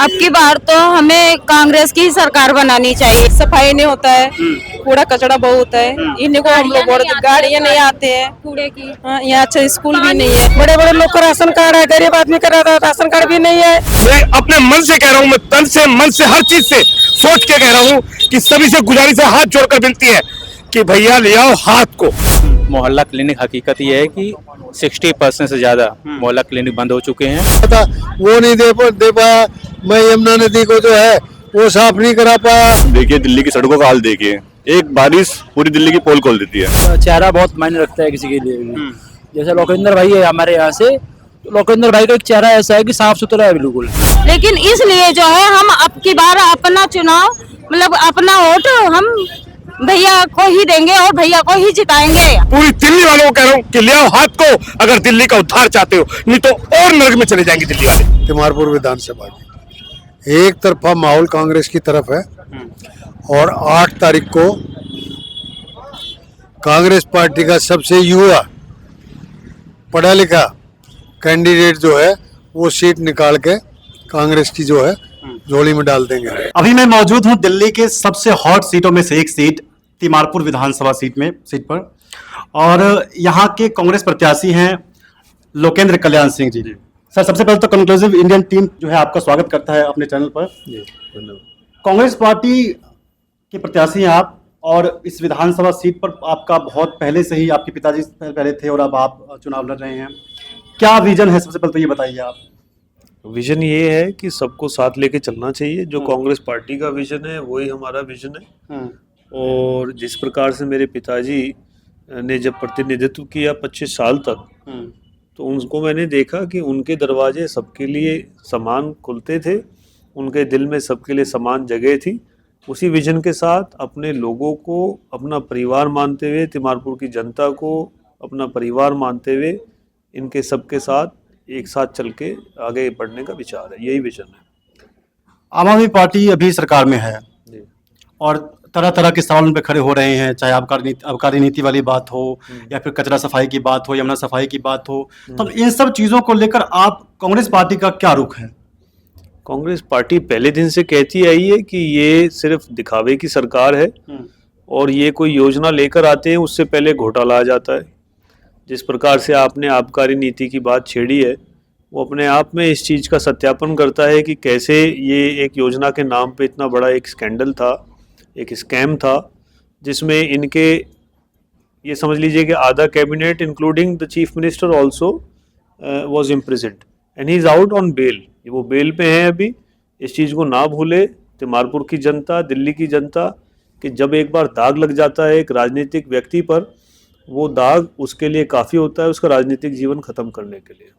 अब की बार तो हमें कांग्रेस की ही सरकार बनानी चाहिए। सफाई नहीं होता है, कूड़ा कचड़ा बहुत है, इन्हीं को हम लोग वोट, गाड़ियाँ नहीं आते हैं कूड़े की। हाँ, यहाँ अच्छा स्कूल भी नहीं है। बड़े बड़े लोग का राशन कार्ड है, गरीब आदमी का राशन कार्ड भी नहीं है। मैं अपने मन से कह रहा हूँ, मैं तन से मन से हर चीज से सोच के कह रहा हूँ कि सभी से गुजारिश है, हाथ जोड़कर विनती है कि भैया ले आओ हाथ को। मोहल्ला क्लिनिक हकीकत ये है कि 60% से ज्यादा मोहल्ला क्लिनिक बंद हो चुके हैं। वो नहीं दे पाया। मैं यमुना नदी को जो है वो साफ नहीं करा पाया। देखिए दिल्ली की सड़कों का हाल देखिए, एक बारिश पूरी दिल्ली की पोल खोल देती है। चेहरा बहुत मायने रखता है किसी के लिए भी। जैसे लोकेंद्र भाई है हमारे यहाँ से, तो लोकेंद्र भाई का एक चेहरा ऐसा है कि साफ सुथरा है बिल्कुल। लेकिन इसलिए जो है हम अब की बार अपना चुनाव मतलब अपना वोट हम भैया को ही देंगे और भैया को ही जिताएंगे। पूरी दिल्ली वालों को कह रहा हूँ कि ले आओ हाथ को, अगर दिल्ली का उद्धार चाहते हो, नहीं तो और नरक में चले जाएंगे दिल्ली वाले। तिमारपुर विधानसभा की एक तरफा माहौल कांग्रेस की तरफ है और 8 तारीख को कांग्रेस पार्टी का सबसे युवा पढ़ा लिखा कैंडिडेट जो है वो सीट निकाल के कांग्रेस की जो है झोली में डाल देंगे। अभी मैं मौजूद हूं दिल्ली के सबसे हॉट सीटों में से एक सीट तिमारपुर विधानसभा सीट पर, और यहां के कांग्रेस प्रत्याशी हैं लोकेंद्र कल्याण सिंह जी। सर, सबसे पहले तो कंक्लूसिव इंडियन टीम जो है आपका स्वागत करता है अपने चैनल पर। कांग्रेस पार्टी के प्रत्याशी हैं आप, और इस विधानसभा सीट पर आपका बहुत पहले से ही, आपके पिताजी पहले थे और अब आप चुनाव लड़ रहे हैं। क्या विजन है, सबसे पहले तो ये बताइए आप। विजन ये है कि सबको साथ लेके चलना चाहिए। जो कांग्रेस पार्टी का विजन है वही हमारा विजन है। और जिस प्रकार से मेरे पिताजी ने जब प्रतिनिधित्व किया 25 साल तक, तो उनको मैंने देखा कि उनके दरवाजे सबके लिए समान खुलते थे, उनके दिल में सबके लिए समान जगह थी। उसी विजन के साथ अपने लोगों को अपना परिवार मानते हुए, तिमारपुर की जनता को अपना परिवार मानते हुए, इनके सबके साथ एक साथ चल के आगे बढ़ने का विचार है। यही विजन है। आम आदमी पार्टी अभी सरकार में है और तरह तरह के सवाल उन पे खड़े हो रहे हैं, चाहे आबकारी नीति वाली बात हो या फिर कचरा सफाई की बात हो, यमुना सफाई की बात हो। तो इन सब चीजों को लेकर आप कांग्रेस पार्टी का क्या रुख है? कांग्रेस पार्टी पहले दिन से कहती आई है कि ये सिर्फ दिखावे की सरकार है और ये कोई योजना लेकर आते हैं उससे पहले घोटाला आ जाता है। जिस प्रकार से आपने आबकारी नीति की बात छेड़ी है, वो अपने आप में इस चीज़ का सत्यापन करता है कि कैसे ये एक योजना के नाम पे इतना बड़ा एक स्कैंडल था, एक स्कैम था, जिसमें इनके ये समझ लीजिए कि आधा cabinet including the chief minister also was imprisoned and he is out on bail. वो बेल पे हैं अभी। इस चीज़ को ना भूले तिमारपुर की जनता, दिल्ली की जनता, कि जब एक बार दाग लग जाता है एक राजनीतिक व्यक्ति पर, वो दाग उसके लिए काफ़ी होता है उसका राजनीतिक जीवन खत्म करने के लिए।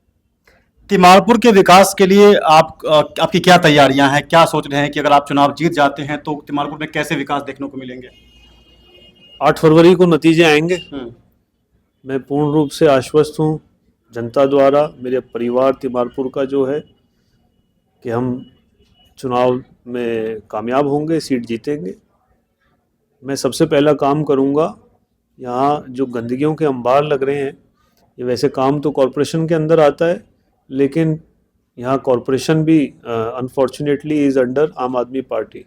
तिमारपुर के विकास के लिए आपकी क्या तैयारियां हैं? क्या सोच रहे हैं कि अगर आप चुनाव जीत जाते हैं तो तिमारपुर में कैसे विकास देखने को मिलेंगे? 8 फरवरी को नतीजे आएंगे। मैं पूर्ण रूप से आश्वस्त हूँ जनता द्वारा, मेरे परिवार तिमारपुर का जो है, कि हम चुनाव में कामयाब होंगे, सीट जीतेंगे। मैं सबसे पहला काम करूँगा, यहाँ जो गंदगियों के अंबार लग रहे हैं, ये वैसे काम तो कॉरपोरेशन के अंदर आता है, लेकिन यहाँ कॉरपोरेशन भी अनफॉर्चुनेटली इज़ अंडर आम आदमी पार्टी।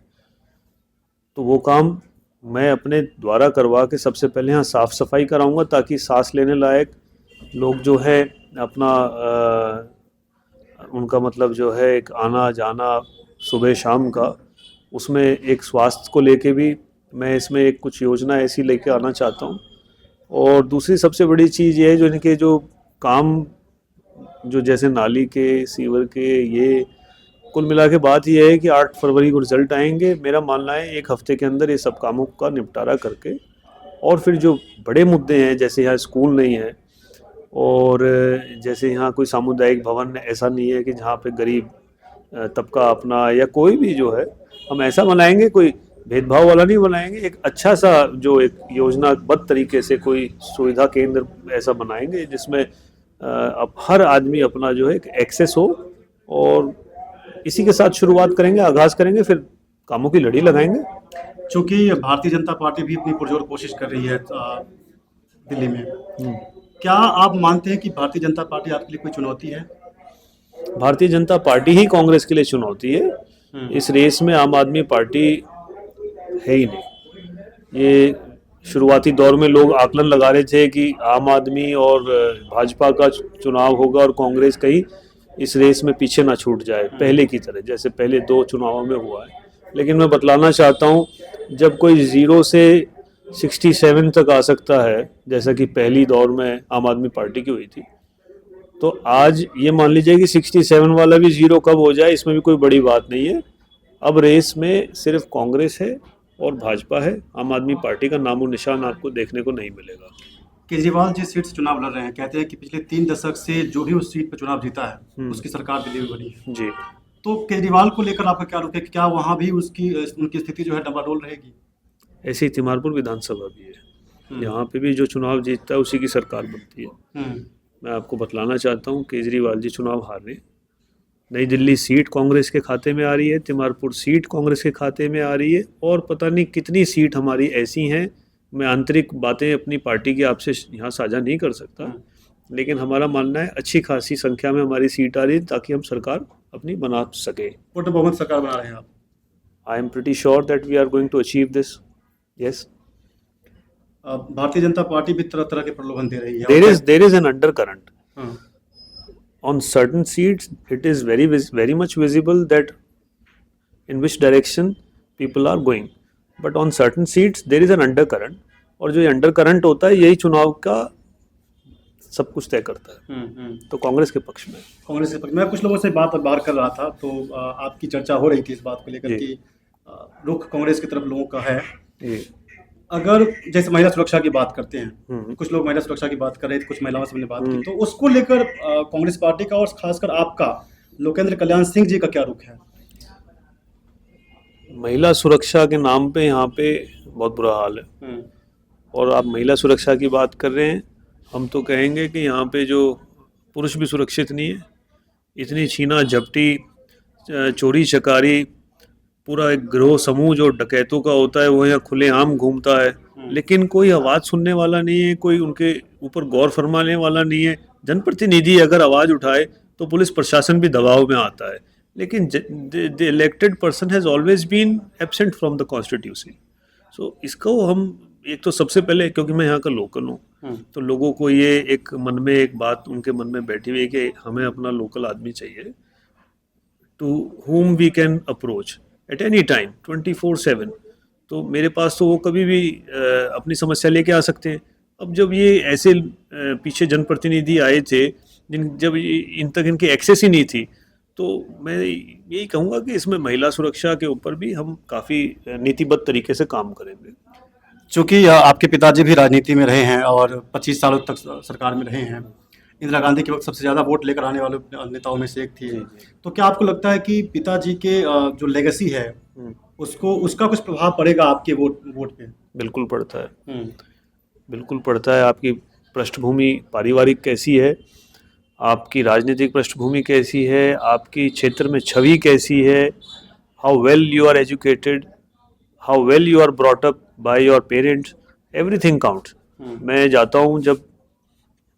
तो वो काम मैं अपने द्वारा करवा के सबसे पहले यहाँ साफ़ सफाई कराऊंगा, ताकि सांस लेने लायक लोग जो है अपना उनका मतलब जो है एक आना जाना सुबह शाम का, उसमें एक स्वास्थ्य को लेके भी मैं इसमें एक कुछ योजना ऐसी लेके आना चाहता हूँ। और दूसरी सबसे बड़ी चीज़ ये है, जो इनके जो काम जो जैसे नाली के, सीवर के, ये कुल मिला के बात ये है कि 8 फरवरी को रिजल्ट आएंगे। मेरा मानना है 1 हफ्ते के अंदर ये सब कामों का निपटारा करके, और फिर जो बड़े मुद्दे हैं, जैसे यहाँ स्कूल नहीं है और जैसे यहाँ कोई सामुदायिक भवन ऐसा नहीं है कि जहाँ पे गरीब तबका अपना या कोई भी जो है, हम ऐसा बनाएंगे, कोई भेदभाव वाला नहीं बनाएंगे, एक अच्छा सा जो एक योजनाबद्ध तरीके से कोई सुविधा केंद्र ऐसा बनाएंगे जिसमें अब हर आदमी अपना जो है एक्सेस हो। और इसी के साथ शुरुआत करेंगे, आगाज़ करेंगे, फिर कामों की लड़ी लगाएंगे। चूँकि भारतीय जनता पार्टी भी अपनी पुरजोर कोशिश कर रही है दिल्ली में, क्या आप मानते हैं कि भारतीय जनता पार्टी आपके लिए कोई चुनौती है? भारतीय जनता पार्टी ही कांग्रेस के लिए चुनौती है। इस रेस में आम आदमी पार्टी है ही नहीं। ये शुरुआती दौर में लोग आकलन लगा रहे थे कि आम आदमी और भाजपा का चुनाव होगा और कांग्रेस कहीं इस रेस में पीछे ना छूट जाए पहले की तरह, जैसे पहले 2 चुनावों में हुआ है। लेकिन मैं बतलाना चाहता हूँ, जब कोई 0 से 67 तक आ सकता है, जैसा कि पहली दौर में आम आदमी पार्टी की हुई थी, तो आज ये मान लीजिए कि 67 वाला भी 0 कब हो जाए, इसमें भी कोई बड़ी बात नहीं है। अब रेस में सिर्फ कांग्रेस है और भाजपा है। आम आदमी पार्टी का नामो निशान आपको देखने को नहीं मिलेगा। केजरीवाल जिस सीट से चुनाव लड़ रहे हैं, कहते हैं कि पिछले 3 दशक से जो भी उस सीट पर चुनाव जीता है उसकी सरकार दिल्ली में बनी है। जी, तो केजरीवाल को लेकर आपका क्या रुख है कि क्या वहाँ भी उनकी स्थिति जो है डबाडोल रहेगी? ऐसी तिमारपुर विधानसभा भी है, यहाँ पे भी जो चुनाव जीतता है उसी की सरकार बनती है। मैं आपको बतलाना चाहता हूँ, केजरीवाल जी चुनाव हार रहे। नई दिल्ली सीट कांग्रेस के खाते में आ रही है, तिमारपुर सीट कांग्रेस के खाते में आ रही है, और पता नहीं कितनी सीट हमारी ऐसी हैं। मैं आंतरिक बातें अपनी पार्टी की आपसे यहाँ साझा नहीं कर सकता, लेकिन हमारा मानना है अच्छी खासी संख्या में हमारी सीट आ रही है ताकि हम सरकार अपनी बना सके। वोट बहुमत सरकार बना रहे हैं आप? I am pretty sure that we are going to achieve this. Yes, Bharatiya Janata party भी तरह तरह के प्रलोभन दे रही है। there is an undercurrent. On certain seats, it is very much visible that in which direction people are going. But on certain seats, there is an undercurrent. और जो ये undercurrent होता है, यही चुनाव का सब कुछ तय करता है। तो कांग्रेस के पक्ष में। कांग्रेस के पक्ष में। मैं कुछ लोगों से बात बाहर कर रहा था, तो आपकी चर्चा हो रही थी इस बात को लेकर कि रुख कांग्रेस की तरफ लोगों का है। अगर जैसे महिला सुरक्षा की बात करते हैं, कुछ लोग महिला सुरक्षा की बात कर रहे थे, कुछ महिलाओं से हमने बात की, तो उसको लेकर कांग्रेस पार्टी का और खासकर आपका लोकेंद्र कल्याण सिंह जी का क्या रुख है? महिला सुरक्षा के नाम पे यहाँ पे बहुत बुरा हाल है। और आप महिला सुरक्षा की बात कर रहे हैं, हम तो कहेंगे कि यहाँ पे जो पुरुष भी सुरक्षित नहीं है। इतनी छीना झपटी, चोरी चकारी, पूरा एक गिरोह समूह जो डकैतों का होता है वो यहाँ खुलेआम घूमता है, लेकिन कोई आवाज़ सुनने वाला नहीं है, कोई उनके ऊपर गौर फरमाने वाला नहीं है। जनप्रतिनिधि अगर आवाज़ उठाए तो पुलिस प्रशासन भी दबाव में आता है, लेकिन the elected person has always been absent from the constitution. So इसको हम एक तो सबसे पहले, क्योंकि मैं यहाँ का लोकल हूँ, तो लोगों को ये एक मन में एक बात उनके मन में बैठी हुई है कि हमें अपना लोकल आदमी चाहिए, to whom we can approach at any time 24/7। तो मेरे पास तो वो कभी भी अपनी समस्या लेके आ सकते हैं। अब जब ये ऐसे पीछे जनप्रतिनिधि आए थे जब इन तक इनकी एक्सेस ही नहीं थी, तो मैं यही कहूँगा कि इसमें महिला सुरक्षा के ऊपर भी हम काफ़ी नीतिबद्ध तरीके से काम करेंगे। चूँकि आपके पिताजी भी राजनीति में रहे हैं और 25 सालों तक सरकार में रहे हैं, इंदिरा गांधी के वक्त सबसे ज़्यादा वोट लेकर आने वाले नेताओं में से एक थी, तो क्या आपको लगता है कि पिताजी के जो लेगेसी है उसका कुछ प्रभाव पड़ेगा आपके वोट पे? बिल्कुल पड़ता है, बिल्कुल पड़ता है। आपकी पृष्ठभूमि पारिवारिक कैसी है, आपकी राजनीतिक पृष्ठभूमि कैसी है, आपकी क्षेत्र में छवि कैसी है, how well you are educated, how well you are brought up by your parents, everything counts. मैं जाता हूँ जब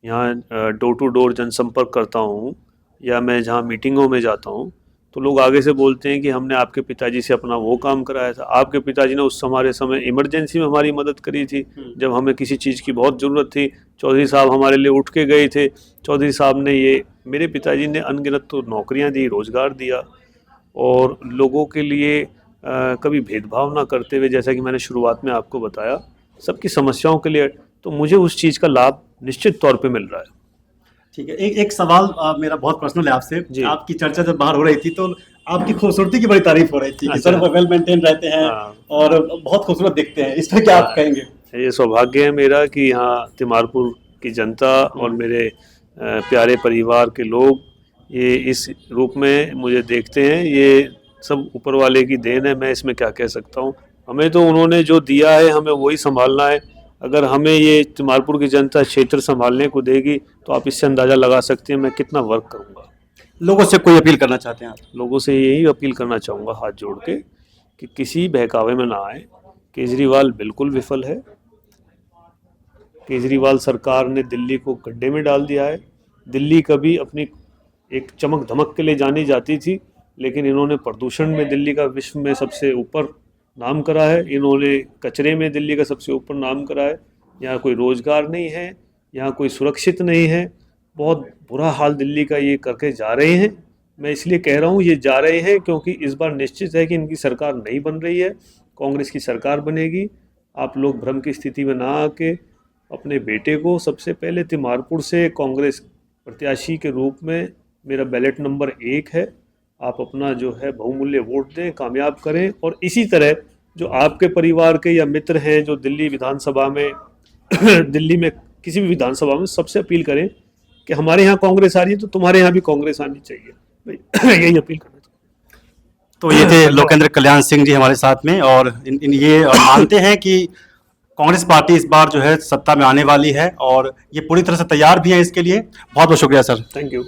यहाँ डोर टू डोर जनसंपर्क करता हूँ या मैं जहाँ मीटिंगों में जाता हूँ, तो लोग आगे से बोलते हैं कि हमने आपके पिताजी से अपना वो काम कराया था, आपके पिताजी ने उस हमारे समय इमरजेंसी में हमारी मदद करी थी, जब हमें किसी चीज़ की बहुत ज़रूरत थी, चौधरी साहब हमारे लिए उठ के गए थे, चौधरी साहब ने ये, मेरे पिताजी ने अनगिनत तो नौकरियाँ दी, रोज़गार दिया, और लोगों के लिए कभी भेदभाव ना करते हुए, जैसा कि मैंने शुरुआत में आपको बताया, सबकी समस्याओं के लिए, तो मुझे उस चीज़ का लाभ निश्चित तौर पे मिल रहा है। ठीक है, एक सवाल मेरा बहुत पर्सनल है आपसे। आपकी चर्चा जब बाहर हो रही थी तो आपकी खूबसूरती की बड़ी तारीफ हो रही थी कि सर वेल मेंटेन रहते हैं और बहुत खूबसूरत दिखते हैं, इस पर क्या आप कहेंगे? ये सौभाग्य है मेरा कि यहाँ तिमारपुर की जनता और मेरे प्यारे परिवार के लोग ये इस रूप में मुझे देखते हैं। ये सब ऊपर वाले की देन है, मैं इसमें क्या कह सकता हूँ। हमें तो उन्होंने जो दिया है हमें वही संभालना है। अगर हमें ये तिमारपुर की जनता क्षेत्र संभालने को देगी तो आप इससे अंदाज़ा लगा सकते हैं मैं कितना वर्क करूँगा। लोगों से कोई अपील करना चाहते हैं आप? लोगों से यही अपील करना चाहूँगा हाथ जोड़ के कि किसी बहकावे में ना आए। केजरीवाल बिल्कुल विफल है। केजरीवाल सरकार ने दिल्ली को गड्ढे में डाल दिया है। दिल्ली कभी अपनी एक चमक धमक के लिए जानी जाती थी, लेकिन इन्होंने प्रदूषण में दिल्ली का विश्व में सबसे ऊपर नाम करा है, इन्होंने कचरे में दिल्ली का सबसे ऊपर नाम करा है। यहाँ कोई रोजगार नहीं है, यहाँ कोई सुरक्षित नहीं है, बहुत बुरा हाल दिल्ली का ये करके जा रहे हैं। मैं इसलिए कह रहा हूँ ये जा रहे हैं क्योंकि इस बार निश्चित है कि इनकी सरकार नहीं बन रही है, कांग्रेस की सरकार बनेगी। आप लोग भ्रम की स्थिति में ना आके अपने बेटे को सबसे पहले तिमारपुर से कांग्रेस प्रत्याशी के रूप में, मेरा बैलेट नंबर 1 है, आप अपना जो है बहुमूल्य वोट दें, कामयाब करें। और इसी तरह जो आपके परिवार के या मित्र हैं जो दिल्ली विधानसभा में दिल्ली में किसी भी विधानसभा में, सबसे अपील करें कि हमारे यहाँ कांग्रेस आ रही है तो तुम्हारे यहाँ भी कांग्रेस आनी चाहिए। यही अपील करना चाहिए। तो ये थे लोकेंद्र कल्याण सिंह जी हमारे साथ में, और ये मानते हैं कि कांग्रेस पार्टी इस बार जो है सत्ता में आने वाली है और ये पूरी तरह से तैयार भी है इसके लिए। बहुत बहुत शुक्रिया सर। Thank you.